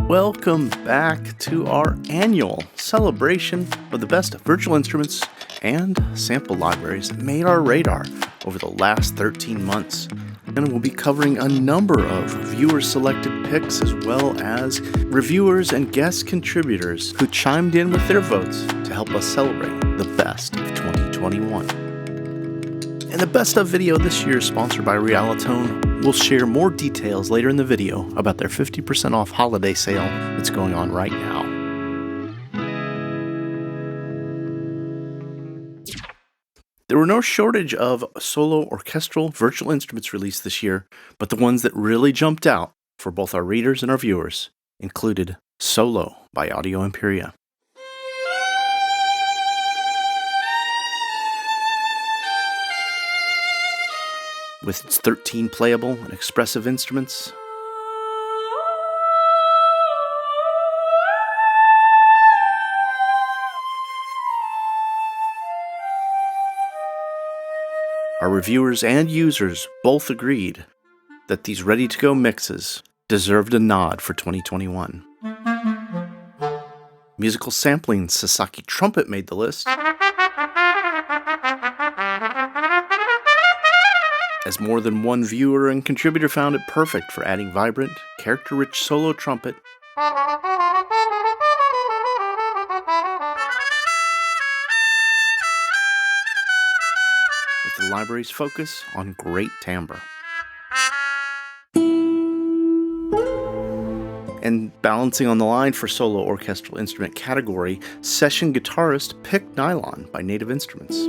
Welcome back to our annual celebration of the best virtual instruments and sample libraries that made our radar over the last 13 months. And we'll be covering a number of viewer-selected picks as well as reviewers and guest contributors who chimed in with their votes to help us celebrate the best of 2021. And the best of video this year is sponsored by Realitone. We'll share more details later in the video about their 50% off holiday sale that's going on right now. There were no shortage of solo orchestral virtual instruments released this year, but the ones that really jumped out for both our readers and our viewers included Solo by Audio Imperia, with its 13 playable and expressive instruments, our reviewers and users both agreed that these ready-to-go mixes deserved a nod for 2021. Musical sampling Sasaki Trumpet made the list, as more than one viewer and contributor found it perfect for adding vibrant, character-rich solo trumpet, with the library's focus on great timbre. And balancing on the line for solo orchestral instrument category, session guitarist picked Nylon by Native Instruments.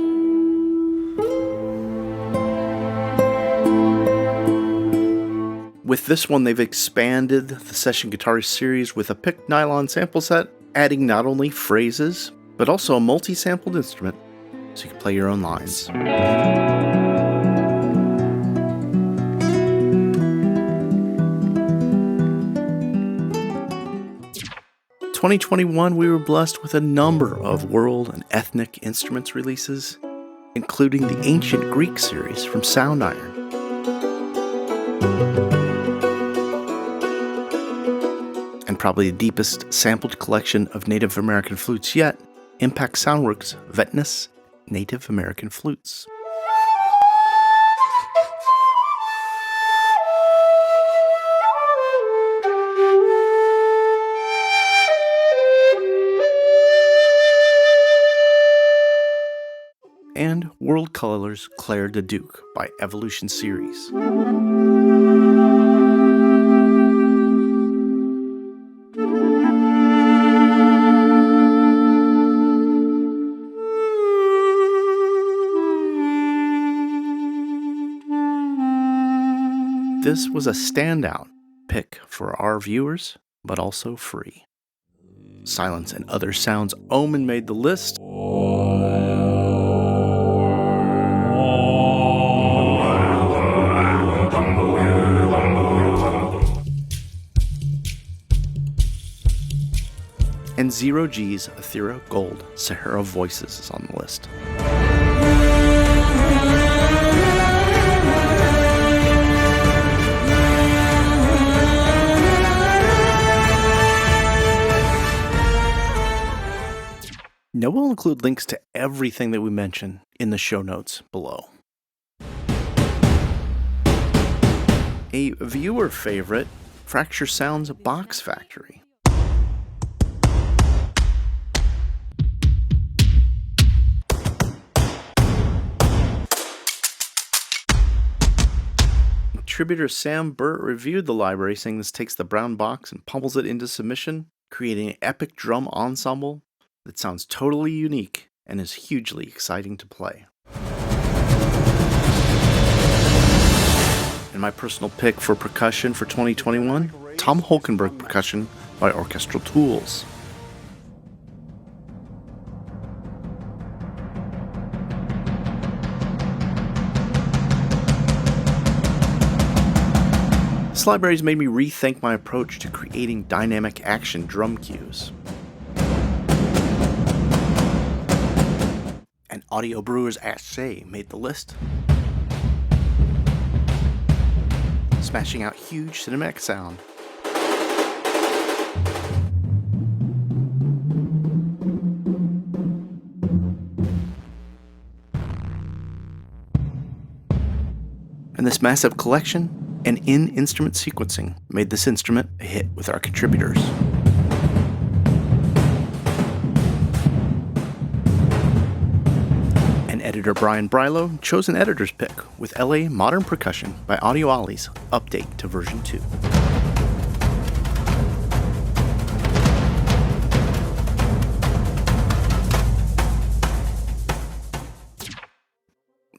With this one, they've expanded the session guitarist series with a picked Nylon sample set, adding not only phrases, but also a multi-sampled instrument, so you can play your own lines. 2021, we were blessed with a number of world and ethnic instruments releases, including the Ancient Greek series from Sound Iron, and probably the deepest sampled collection of Native American flutes yet, Impact Soundworks' Vetnus Native American Flutes. And World Color's Claire de Duc by Evolution Series. This was a standout pick for our viewers, but also free. Silence and Other Sounds Omen made the list. And Zero G's Ethereal Gold Sahara Voices is on the list. Now we'll include links to everything that we mention in the show notes below. A viewer favorite, Fracture Sound's Box Factory. Contributor Sam Burt reviewed the library, saying this takes the brown box and pummels it into submission, creating an epic drum ensemble that sounds totally unique and is hugely exciting to play. And my personal pick for percussion for 2021, Tom Holkenberg Percussion by Orchestral Tools. This library's made me rethink my approach to creating dynamic action drum cues. And Audio Brewer's Ashay made the list, smashing out huge cinematic sound. this massive collection and in-instrument sequencing made this instrument a hit with our contributors. And editor Brian Brylow chose an editor's pick with LA Modern Percussion by Audio Ollie's update to version 2.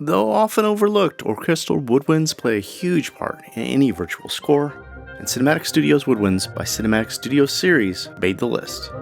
Though often overlooked, orchestral woodwinds play a huge part in any virtual score, and Cinematic Studios Woodwinds by Cinematic Studios series made the list.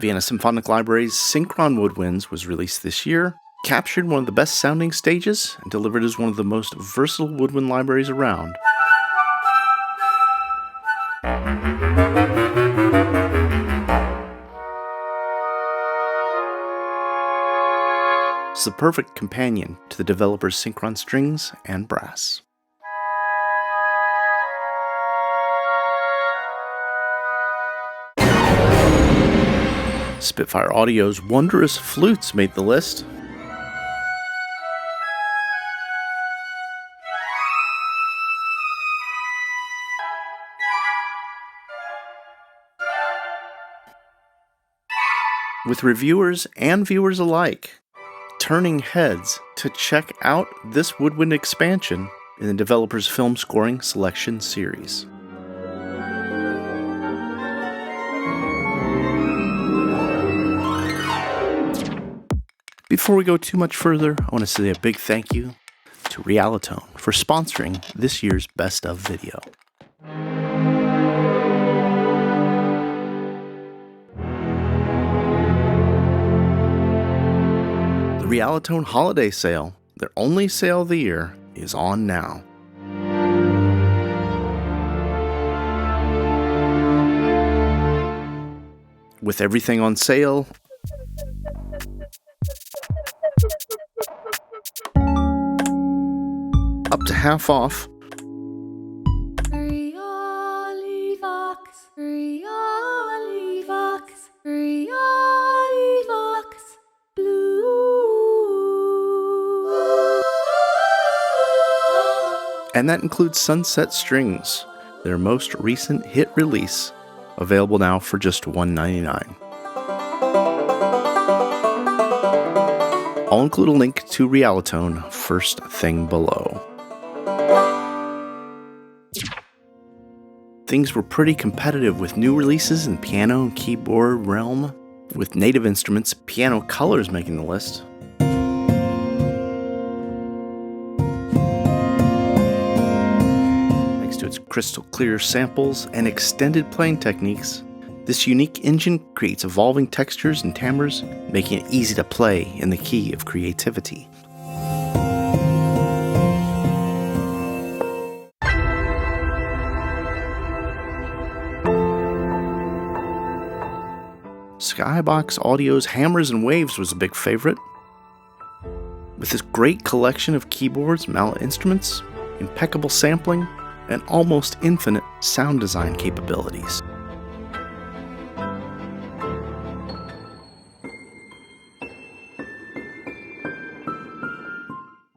Vienna Symphonic Library's Synchron Woodwinds was released this year, captured one of the best sounding stages, and delivered as one of the most versatile woodwind libraries around. It's the perfect companion to the developer's Synchron strings and brass. Spitfire Audio's Wondrous Flutes made the list. With reviewers and viewers alike turning heads to check out this woodwind expansion in the developer's film scoring selection series. Before we go too much further, I want to say a big thank you to Realitone for sponsoring this year's Best of video. The Realitone Holiday Sale, their only sale of the year, is on now. With everything on sale, up to half off. And that includes Sunset Strings, their most recent hit release, available now for just $1.99. I'll include a link to Realitone first thing below. Things were pretty competitive with new releases in piano and keyboard realm, with Native Instruments' Piano Colors making the list. Thanks to its crystal clear samples and extended playing techniques, this unique engine creates evolving textures and timbres, making it easy to play in the key of creativity. Skybox Audio's Hammers and Waves was a big favorite. With this great collection of keyboards, mallet instruments, impeccable sampling, and almost infinite sound design capabilities.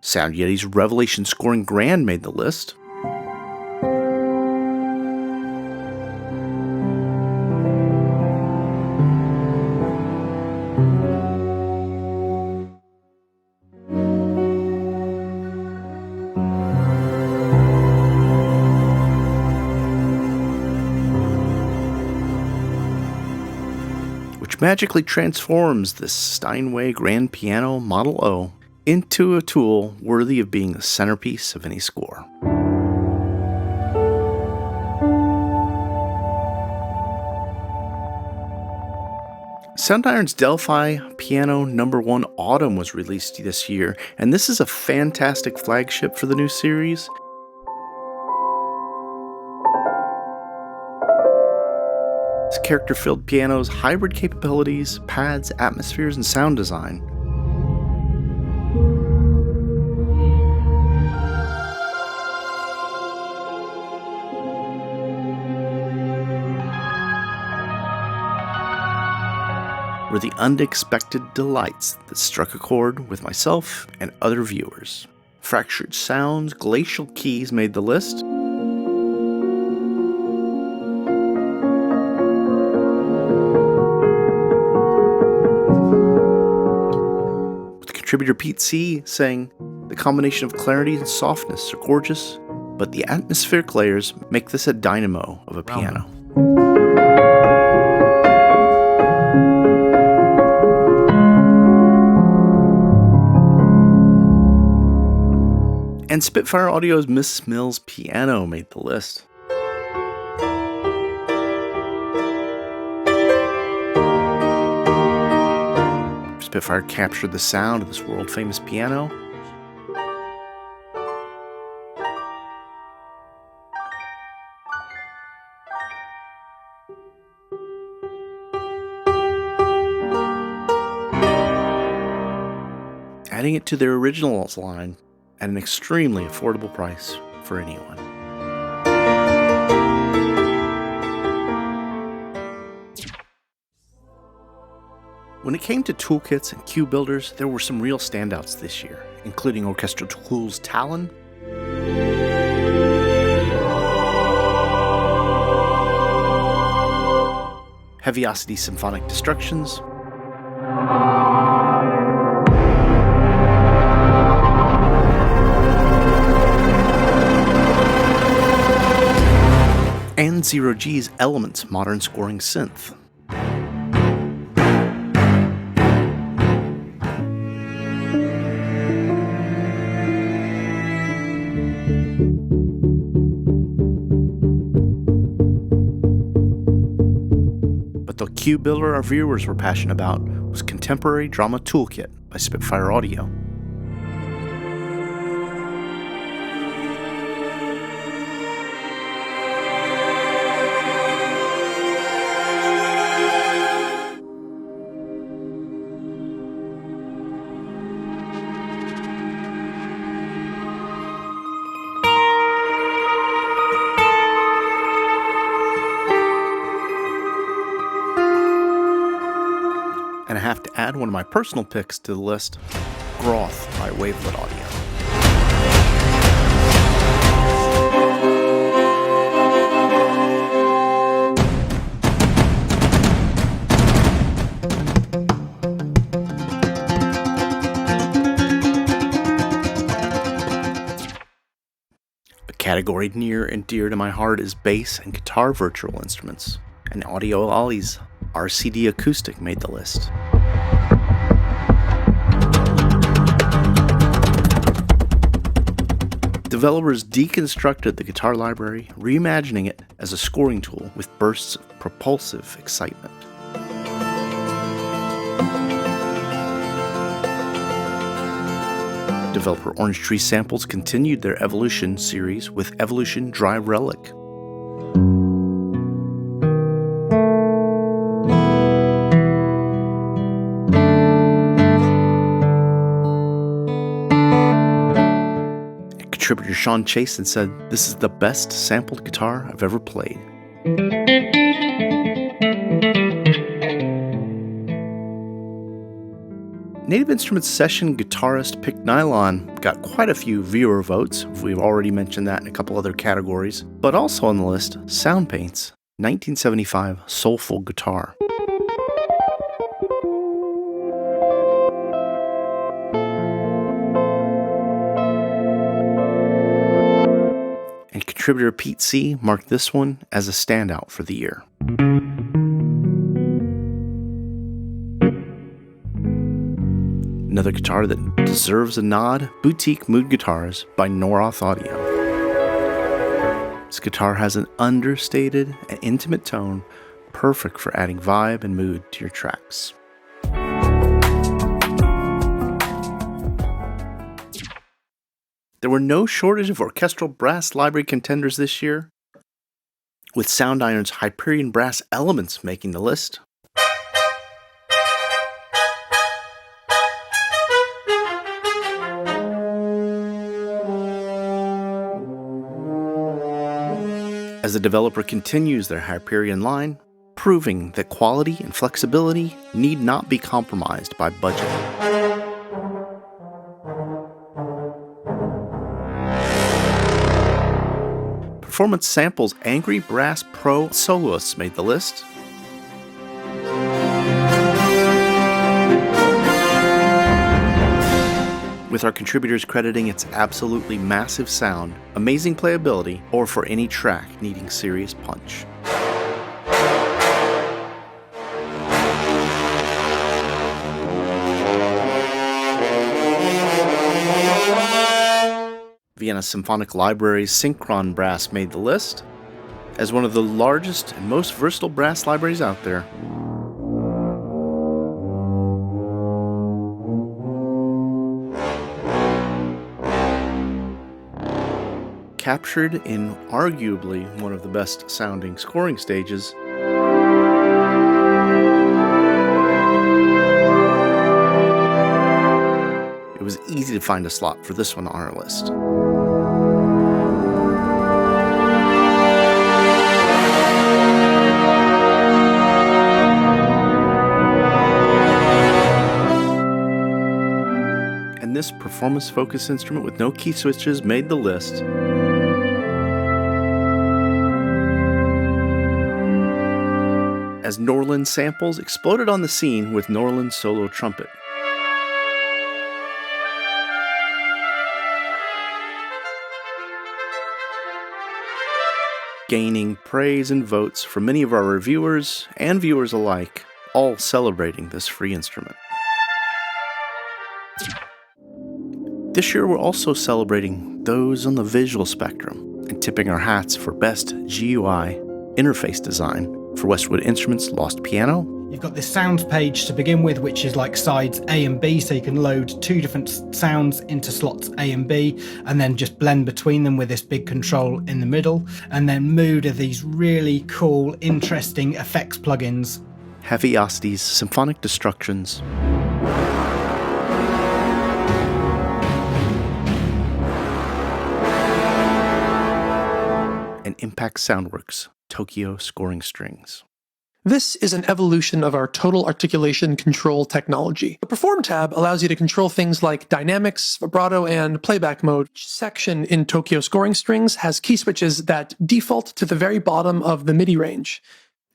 Sound Yeti's Revelation Scoring Grand made the list. Which magically transforms this Steinway Grand Piano Model O into a tool worthy of being the centerpiece of any score. Sound Iron's Delphi Piano No. 1 Autumn was released this year, and this is a fantastic flagship for the new series. This character-filled piano's hybrid capabilities, pads, atmospheres, and sound design were the unexpected delights that struck a chord with myself and other viewers. Fractured Sounds, Glacial Keys made the list. With contributor Pete C. saying, "The combination of clarity and softness are gorgeous, but the atmospheric layers make this a dynamo of a piano." And Spitfire Audio's Miss Mills Piano made the list. Spitfire captured the sound of this world-famous piano. Adding it to their originals line at an extremely affordable price for anyone. When it came to toolkits and cue builders, there were some real standouts this year, including Orchestral Tools' Talon, Heaviosity Symphonic Destructions, and Zero G's Elements Modern Scoring Synth. But the cue builder our viewers were passionate about was Contemporary Drama Toolkit by Spitfire Audio. And I have to add one of my personal picks to the list, Groth by Wavelet Audio. A category near and dear to my heart is bass and guitar virtual instruments, and Audio Ollie's RCD Acoustic made the list. Developers deconstructed the guitar library, reimagining it as a scoring tool with bursts of propulsive excitement. Developer Orange Tree Samples continued their Evolution series with Evolution Dry Relic. Contributor Sean Chasen said, "This is the best sampled guitar I've ever played." Native Instruments session guitarist Pick Nylon got quite a few viewer votes. We've already mentioned that in a couple other categories. But also on the list, Soundpaint's 1975 Soulful Guitar. Contributor Pete C. marked this one as a standout for the year. Another guitar that deserves a nod, Boutique Mood Guitars by Noroth Audio. This guitar has an understated and intimate tone, perfect for adding vibe and mood to your tracks. There were no shortage of orchestral brass library contenders this year, with Sound Iron's Hyperion Brass Elements making the list. As the developer continues their Hyperion line, proving that quality and flexibility need not be compromised by budget. Performance Sample's Angry Brass Pro Soloists made the list. With our contributors crediting its absolutely massive sound, amazing playability, or for any track needing serious punch. Vienna Symphonic Library's Synchron Brass made the list. As one of the largest and most versatile brass libraries out there, captured in arguably one of the best sounding scoring stages, it was easy to find a slot for this one on our list. And this performance-focused instrument with no key switches made the list. As Norland Samples exploded on the scene with Norland's solo trumpet. Gaining praise and votes from many of our reviewers and viewers alike, all celebrating this free instrument. This year we're also celebrating those on the visual spectrum and tipping our hats for Best GUI Interface Design for Westwood Instruments' Lost Piano. You've got this sounds page to begin with, which is like sides A and B, so you can load two different sounds into slots A and B, and then just blend between them with this big control in the middle. And then Mood are these really cool, interesting effects plugins. Heaviosity's Symphonic Destructions. And Impact Soundworks' Tokyo Scoring Strings. This is an evolution of our total articulation control technology. The Perform tab allows you to control things like dynamics, vibrato, and playback mode. Each section in Tokyo Scoring Strings has key switches that default to the very bottom of the MIDI range.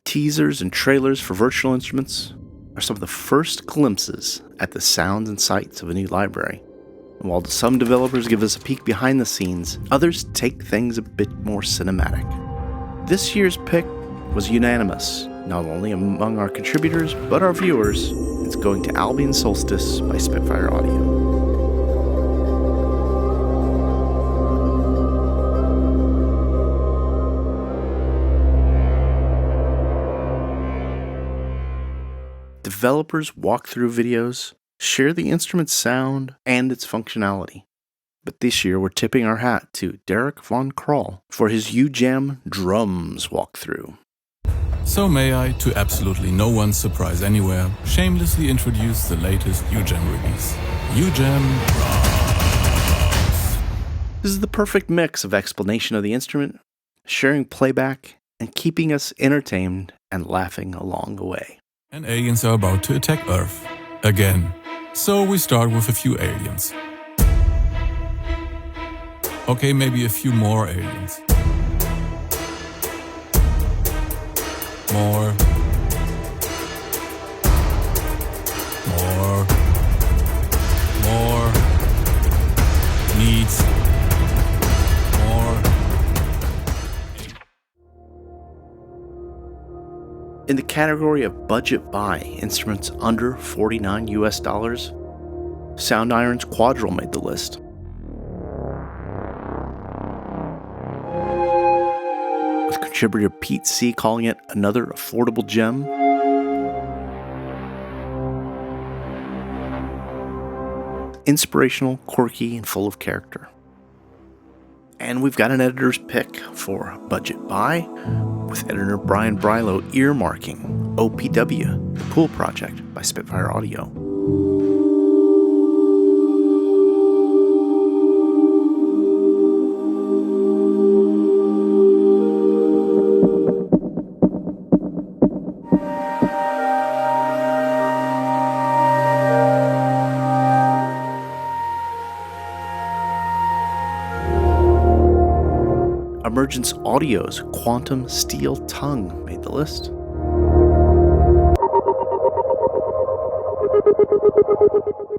Teasers and trailers for virtual instruments are some of the first glimpses at the sounds and sights of a new library. And while some developers give us a peek behind the scenes, others take things a bit more cinematic. This year's pick was unanimous, not only among our contributors, but our viewers. It's going to Albion Solstice by Spitfire Audio. Developers walkthrough videos share the instrument's sound and its functionality. But this year we're tipping our hat to Derek Von Krall for his UJam Drums walkthrough. So may I, to absolutely no one's surprise anywhere, shamelessly introduce the latest UJam release. UJam Drums. This is the perfect mix of explanation of the instrument, sharing playback, and keeping us entertained and laughing along the way. And aliens are about to attack Earth. Again. So we start with a few aliens. Okay, maybe a few more aliens. More. Needs. More. In the category of budget buy instruments under $49 US, Sound Iron's Quadrille made the list. With contributor Pete C. calling it another affordable gem. Inspirational, quirky, and full of character. And we've got an editor's pick for budget buy, with editor Brian Brylow earmarking OPW, The Pool Project by Spitfire Audio. Emergence Audio's Quantum Steel Tongue made the list.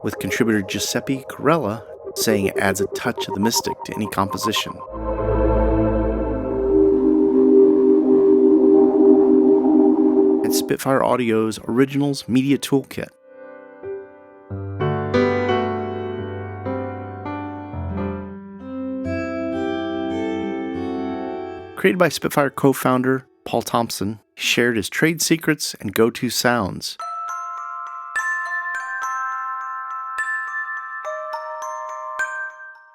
With contributor Giuseppe Corella saying it adds a touch of the mystic to any composition. And Spitfire Audio's Originals Media Toolkit. Created by Spitfire co-founder Paul Thompson, he shared his trade secrets and go-to sounds.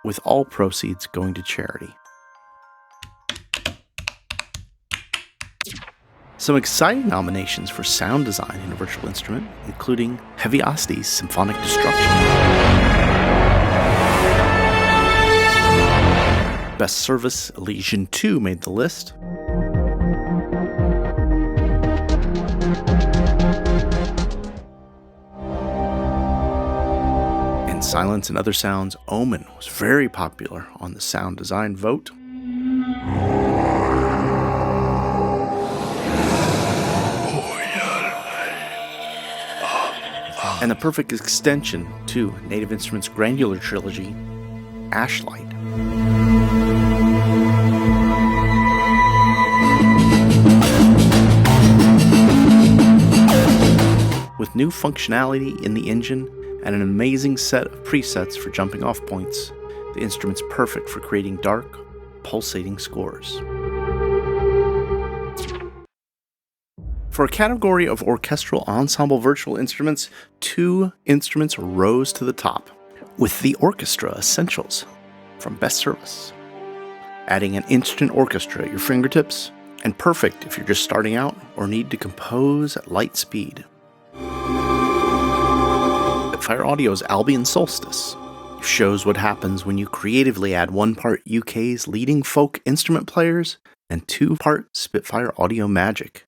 With all proceeds going to charity. Some exciting nominations for sound design in a virtual instrument, including Heaviosity's Symphonic Destruction. Best Service Elysian 2 made the list. And Silence and Other Sounds Omen was very popular on the sound design vote. And the perfect extension to Native Instruments' granular trilogy, Ashlight. With new functionality in the engine and an amazing set of presets for jumping off points, the instrument's perfect for creating dark, pulsating scores. For a category of orchestral ensemble virtual instruments, 2 instruments rose to the top, with the Orchestra Essentials from Best Service, adding an instant orchestra at your fingertips, and perfect if you're just starting out or need to compose at light speed. Spitfire Audio's Albion Solstice shows what happens when you creatively add 1 part UK's leading folk instrument players and 2 part Spitfire Audio magic.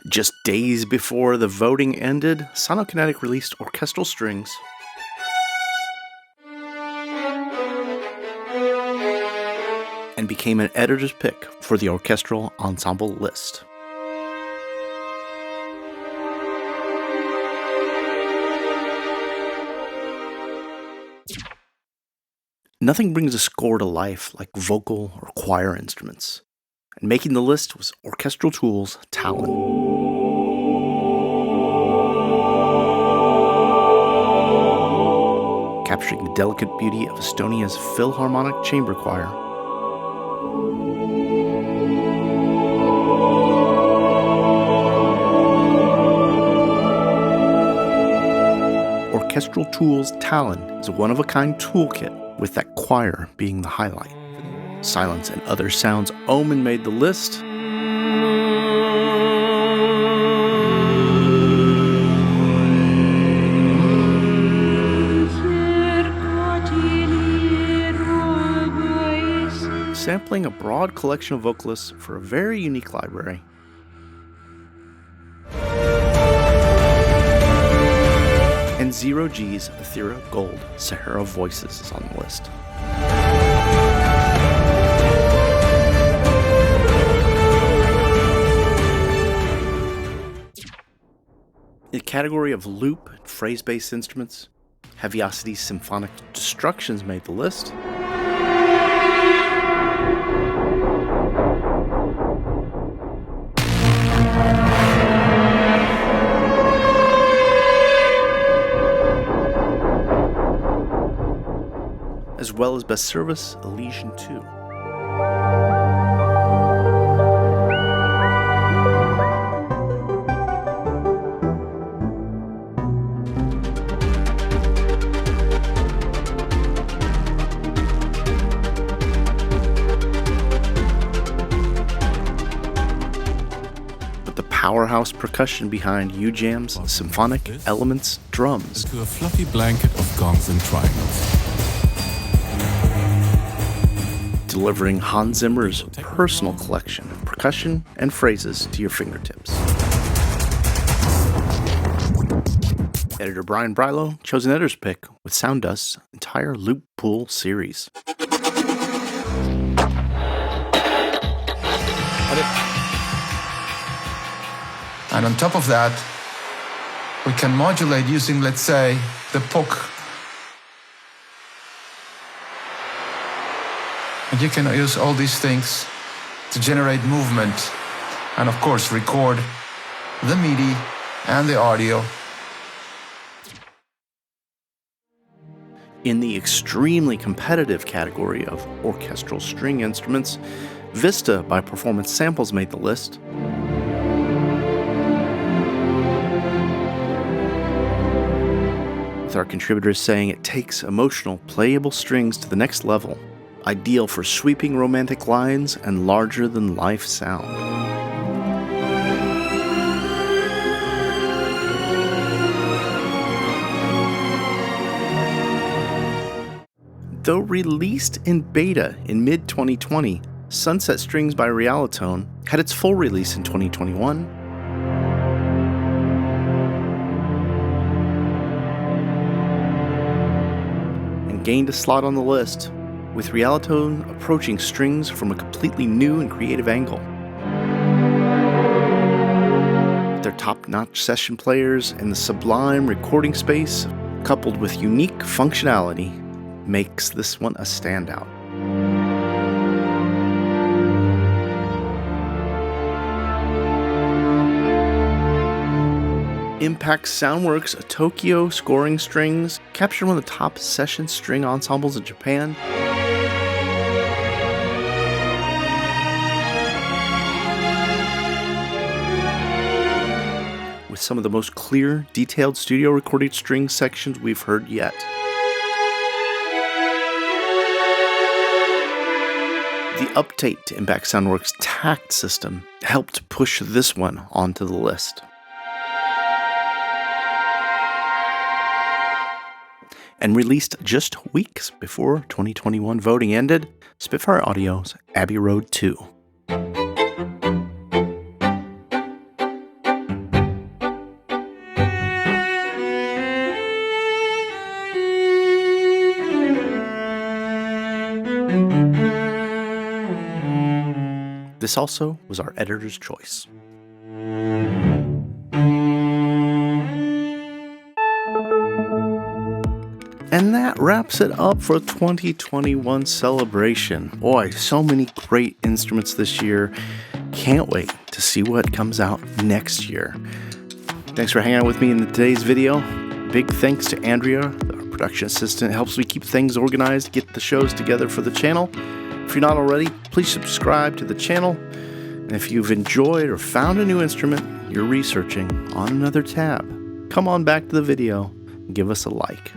Just days before the voting ended, Sonokinetic released Orchestral Strings, and became an editor's pick for the Orchestral Ensemble list. Nothing brings a score to life like vocal or choir instruments, and making the list was Orchestral Tools' Talon. Capturing the delicate beauty of Estonia's Philharmonic Chamber Choir. Orchestral Tools' Talon is a one-of-a-kind toolkit, with that choir being the highlight. Silence and Other Sounds Omen made the list. Sampling a broad collection of vocalists for a very unique library. And Zero G's Ethera Gold Sahara Voices is on the list. In the category of loop and phrase-based instruments, Heaviosity's Symphonic Destructions made the list. As well as Best Service Elysian 2. powerhouse percussion behind UJam's symphonic elements drums. To a fluffy blanket of gongs and triangles. Delivering Hans Zimmer's personal collection of percussion and phrases to your fingertips. Editor Brian Brylow chose an editor's pick with Sound Dust's entire Loop Pool series. And on top of that, we can modulate using, let's say, the POC. And you can use all these things to generate movement and, of course, record the MIDI and the audio. In the extremely competitive category of orchestral string instruments, Vista by Performance Samples made the list. With our contributors saying it takes emotional, playable strings to the next level, ideal for sweeping romantic lines and larger-than-life sound. Though released in beta in mid-2020, Sunset Strings by Realitone had its full release in 2021. And gained a slot on the list, with Realitone approaching strings from a completely new and creative angle. Their top-notch session players and the sublime recording space, coupled with unique functionality, makes this one a standout. Impact Soundworks' Tokyo scoring strings captured one of the top session string ensembles in Japan. With some of the most clear, detailed studio recorded string sections we've heard yet. The update to Impact Soundworks' Tact system helped push this one onto the list. And released just weeks before 2021 voting ended, Spitfire Audio's Abbey Road 2. This also was our editor's choice. And that wraps it up for 2021 celebration. Boy, so many great instruments this year. Can't wait to see what comes out next year. Thanks for hanging out with me in today's video. Big thanks to Andrea, our production assistant. It helps me keep things organized, get the shows together for the channel. If you're not already, please subscribe to the channel. And if you've enjoyed or found a new instrument you're researching on another tab, come on back to the video and give us a like.